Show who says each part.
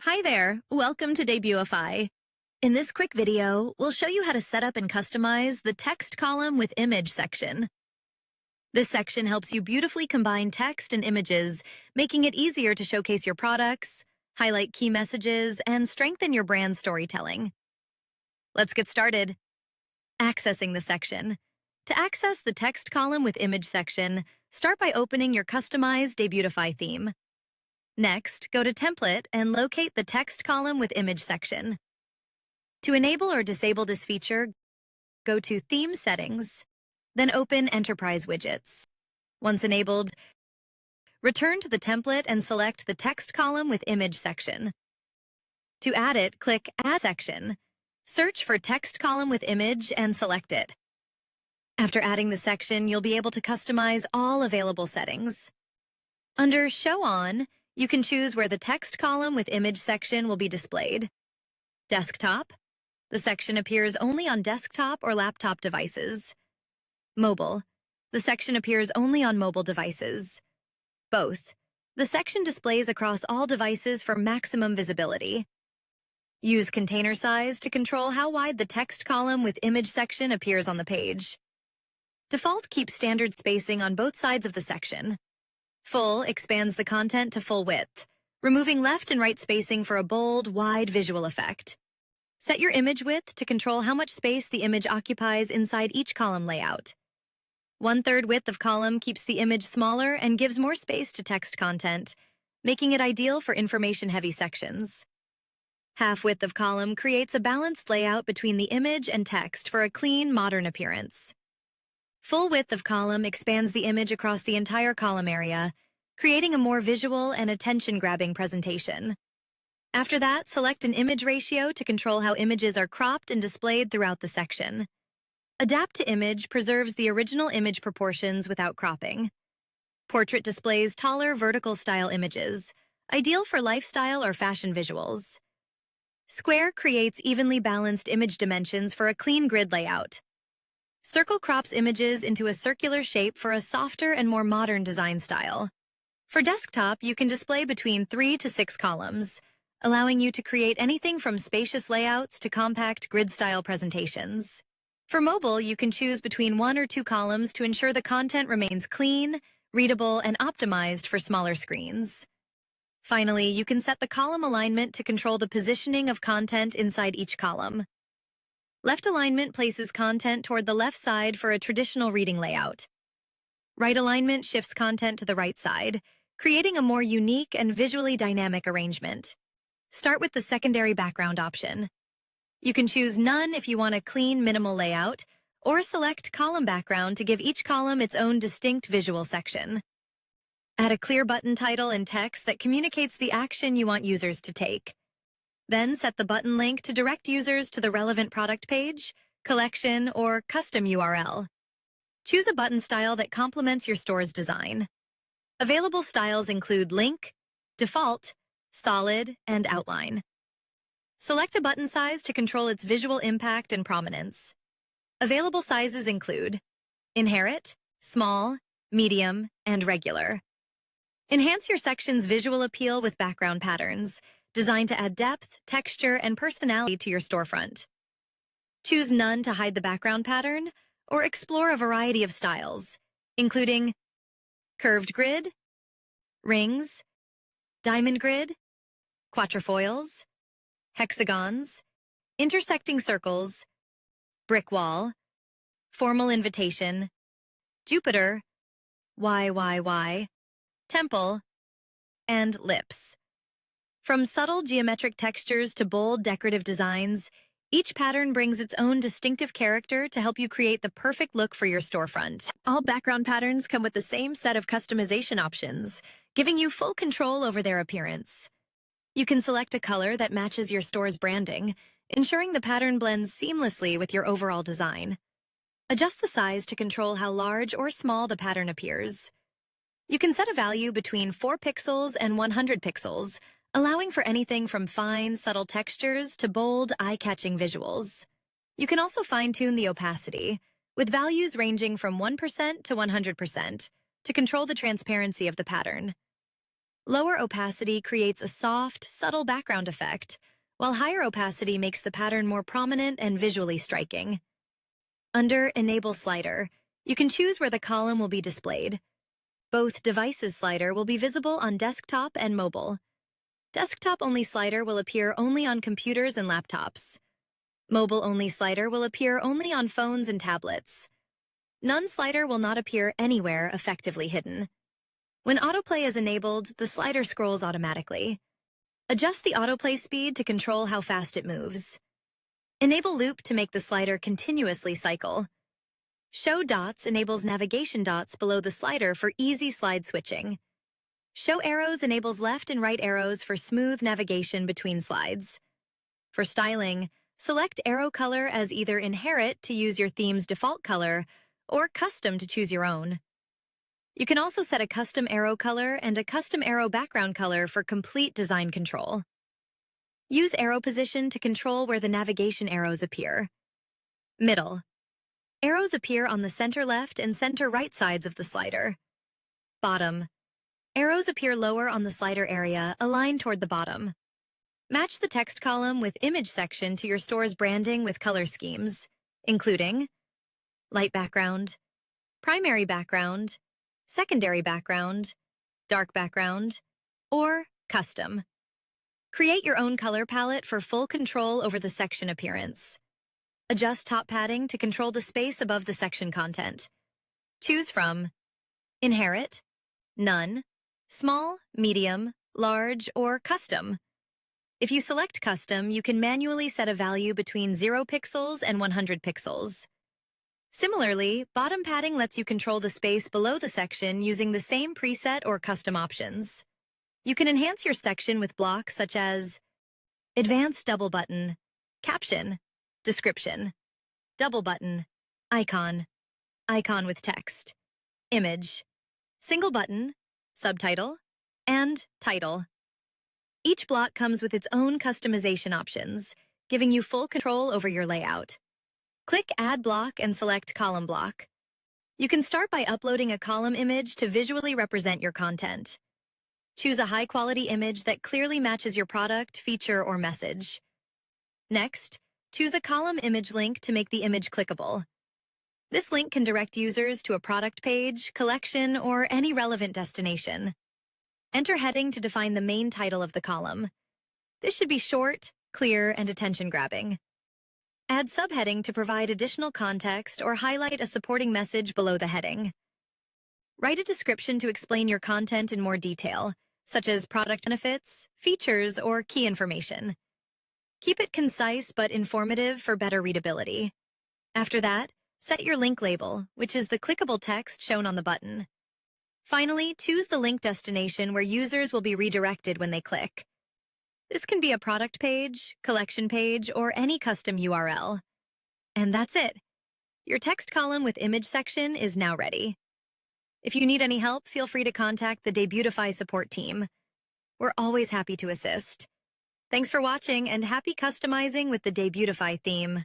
Speaker 1: Hi there, welcome to Debutify. In this quick video, we'll show you how to set up and customize the text column with image section. This section helps you beautifully combine text and images, making it easier to showcase your products, highlight key messages, and strengthen your brand storytelling. Let's get started. Accessing the section. To access the text column with image section, start by opening your customized Debutify theme. Next, go to Template and locate the text column with image section. To enable or disable this feature, go to Theme Settings, then open Enterprise Widgets. Once enabled, return to the template and select the text column with image section. To add it, click Add Section. Search for text column with image and select it. After adding the section, you'll be able to customize all available settings. Under Show On, you can choose where the text column with image section will be displayed. Desktop. The section appears only on desktop or laptop devices. Mobile. The section appears only on mobile devices. Both. The section displays across all devices for maximum visibility. Use container size to control how wide the text column with image section appears on the page. Default keeps standard spacing on both sides of the section. Full expands the content to full width, removing left and right spacing for a bold, wide visual effect. Set your image width to control how much space the image occupies inside each column layout. 1/3 width of column keeps the image smaller and gives more space to text content, making it ideal for information-heavy sections. 1/2 width of column creates a balanced layout between the image and text for a clean, modern appearance. Full width of column expands the image across the entire column area, creating a more visual and attention-grabbing presentation. After that, select an image ratio to control how images are cropped and displayed throughout the section. Adapt to Image preserves the original image proportions without cropping. Portrait displays taller vertical-style images, ideal for lifestyle or fashion visuals. Square creates evenly balanced image dimensions for a clean grid layout. Circle crops images into a circular shape for a softer and more modern design style. For desktop, you can display between 3 to 6 columns, allowing you to create anything from spacious layouts to compact grid-style presentations. For mobile, you can choose between 1 or 2 columns to ensure the content remains clean, readable, and optimized for smaller screens. Finally, you can set the column alignment to control the positioning of content inside each column. Left alignment places content toward the left side for a traditional reading layout. Right alignment shifts content to the right side, creating a more unique and visually dynamic arrangement. Start with the secondary background option. You can choose None if you want a clean, minimal layout, or select Column Background to give each column its own distinct visual section. Add a clear button title and text that communicates the action you want users to take. Then set the button link to direct users to the relevant product page, collection, or custom URL. Choose a button style that complements your store's design. Available styles include Link, Default, Solid, and Outline. Select a button size to control its visual impact and prominence. Available sizes include Inherit, Small, Medium, and Regular. Enhance your section's visual appeal with background patterns, designed to add depth, texture, and personality to your storefront. Choose None to hide the background pattern, or explore a variety of styles, including curved grid, rings, diamond grid, quatrefoils, hexagons, intersecting circles, brick wall, formal invitation, Jupiter, YYY, temple, and lips. From subtle geometric textures to bold decorative designs, each pattern brings its own distinctive character to help you create the perfect look for your storefront. All background patterns come with the same set of customization options, giving you full control over their appearance. You can select a color that matches your store's branding, ensuring the pattern blends seamlessly with your overall design. Adjust the size to control how large or small the pattern appears. You can set a value between 4 pixels and 100 pixels, allowing for anything from fine, subtle textures to bold, eye-catching visuals. You can also fine-tune the opacity, with values ranging from 1% to 100%, to control the transparency of the pattern. Lower opacity creates a soft, subtle background effect, while higher opacity makes the pattern more prominent and visually striking. Under Enable slider, you can choose where the column will be displayed. Both Devices slider will be visible on desktop and mobile. Desktop-only slider will appear only on computers and laptops. Mobile-only slider will appear only on phones and tablets. None slider will not appear anywhere effectively hidden. When autoplay is enabled, the slider scrolls automatically. Adjust the autoplay speed to control how fast it moves. Enable loop to make the slider continuously cycle. Show dots enables navigation dots below the slider for easy slide switching. Show arrows enables left and right arrows for smooth navigation between slides. For styling, select arrow color as either Inherit to use your theme's default color or Custom to choose your own. You can also set a custom arrow color and a custom arrow background color for complete design control. Use arrow position to control where the navigation arrows appear. Middle. Arrows appear on the center left and center right sides of the slider. Bottom. Arrows appear lower on the slider area, aligned toward the bottom. Match the text column with Image section to your store's branding with color schemes, including light background, primary background, secondary background, dark background, or custom. Create your own color palette for full control over the section appearance. Adjust top padding to control the space above the section content. Choose from Inherit, None, Small, Medium, Large, or Custom. If you select Custom, you can manually set a value between 0 pixels and 100 pixels. Similarly, bottom padding lets you control the space below the section using the same preset or custom options. You can enhance your section with blocks such as Advanced Double Button, Caption, Description, Double Button, Icon, Icon with Text, Image, Single Button, Subtitle, and Title. Each block comes with its own customization options, giving you full control over your layout. Click Add Block and select Column Block. You can start by uploading a column image to visually represent your content. Choose a high-quality image that clearly matches your product, feature, or message. Next, choose a column image link to make the image clickable. This link can direct users to a product page, collection, or any relevant destination. Enter heading to define the main title of the column. This should be short, clear, and attention-grabbing. Add subheading to provide additional context or highlight a supporting message below the heading. Write a description to explain your content in more detail, such as product benefits, features, or key information. Keep it concise but informative for better readability. After that, set your link label, which is the clickable text shown on the button. Finally, choose the link destination where users will be redirected when they click. This can be a product page, collection page, or any custom URL. And that's it. Your text column with Image section is now ready. If you need any help, feel free to contact the Debutify support team. We're always happy to assist. Thanks for watching and happy customizing with the Debutify theme.